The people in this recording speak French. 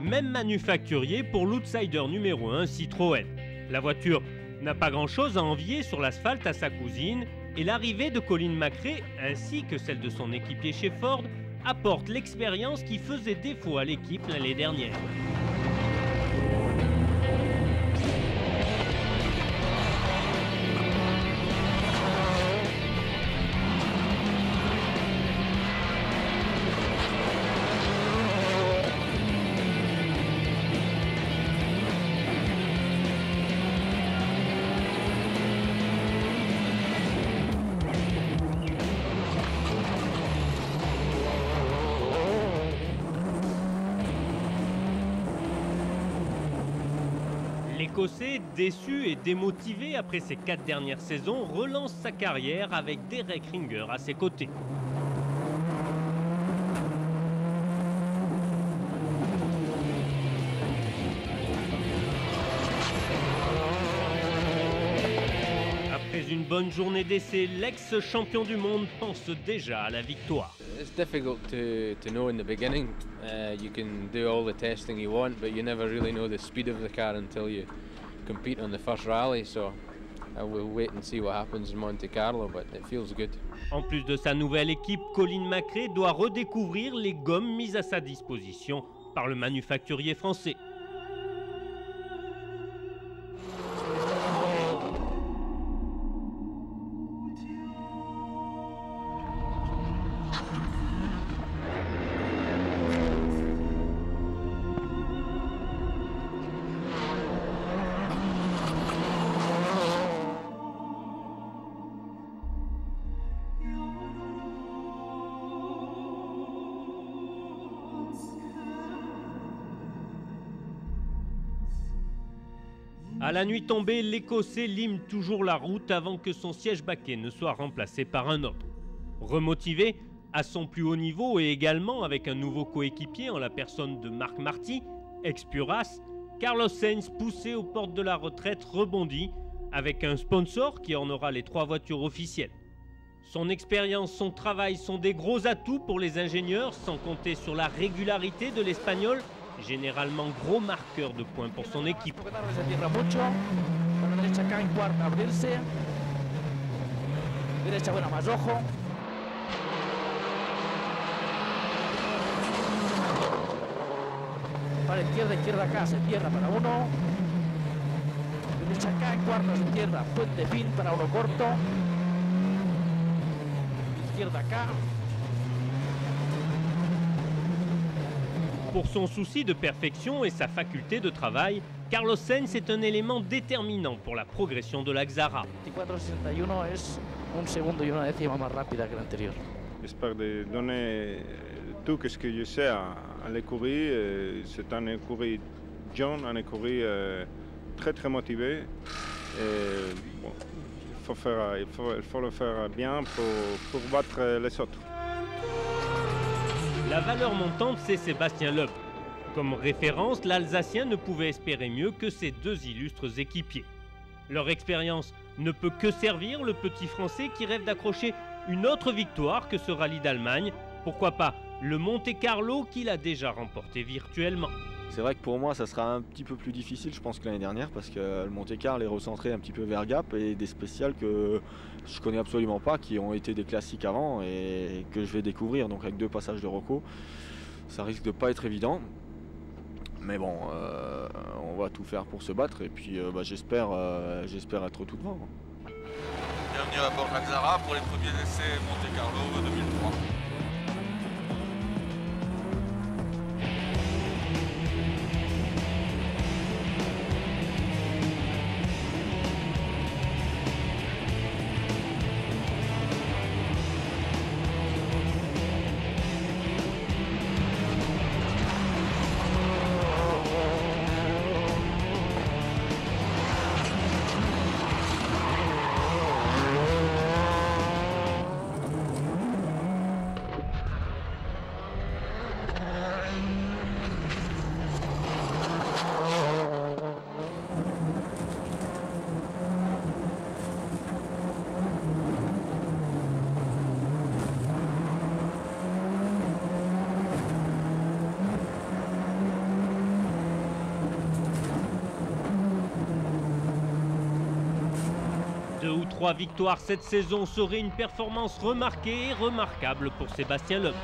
Même manufacturier pour l'outsider numéro 1 Citroën. La voiture n'a pas grand-chose à envier sur l'asphalte à sa cousine et l'arrivée de Colin McRae ainsi que celle de son équipier chez Ford apporte l'expérience qui faisait défaut à l'équipe l'année dernière. L'Écossais, déçu et démotivé après ses 4 dernières saisons, relance sa carrière avec Derek Ringer à ses côtés. Après une bonne journée d'essai, l'ex-champion du monde pense déjà à la victoire. It's difficult to know in the beginning. You can do all the testing you want, but you never really know the speed of the car until you compete on the first rally. So we'll wait and see what happens in Monte Carlo, but it feels good. En plus de sa nouvelle équipe, Colin McRae doit redécouvrir les gommes mises à sa disposition par le manufacturier français. À la nuit tombée, l'Écossais lime toujours la route avant que son siège baquet ne soit remplacé par un autre. Remotivé, à son plus haut niveau et également avec un nouveau coéquipier en la personne de Marc Marty, ex-Puras, Carlos Sainz, poussé aux portes de la retraite, rebondit avec un sponsor qui ornera les 3 voitures officielles. Son expérience, son travail sont des gros atouts pour les ingénieurs, sans compter sur la régularité de l'Espagnol, généralement gros marqueur de points pour son équipe. Para izquierda acá, se cierra para uno. Derecha acá, en cuarta se cierra, puente fin para uno corto. Izquierda acá. Pour son souci de perfection et sa faculté de travail, Carlos Sainz est un élément déterminant pour la progression de la Xara. 24.61 es un segundo y una décima más rápida que la anterior. J'espère de donner tout ce que je sais à l'écurie. C'est un écurie jeune, un écurie très motivé. Et, bon, il faut le faire bien pour battre les autres. La valeur montante, c'est Sébastien Loeb. Comme référence, l'Alsacien ne pouvait espérer mieux que ses 2 illustres équipiers. Leur expérience ne peut que servir le petit Français qui rêve d'accrocher une autre victoire que ce rallye d'Allemagne. Pourquoi pas le Monte Carlo qu'il a déjà remporté virtuellement. C'est vrai que pour moi ça sera un petit peu plus difficile je pense que l'année dernière parce que le Monte Carlo est recentré un petit peu vers Gap et des spéciales que je connais absolument pas, qui ont été des classiques avant et que je vais découvrir, donc avec 2 passages de Rocco. Ça risque de pas être évident. Mais bon, on va tout faire pour se battre et puis j'espère être tout devant. Bienvenue à bord de la Xara pour les premiers essais Monte Carlo 2003. 2 ou 3 victoires cette saison serait une performance remarquée et remarquable pour Sébastien Loeb.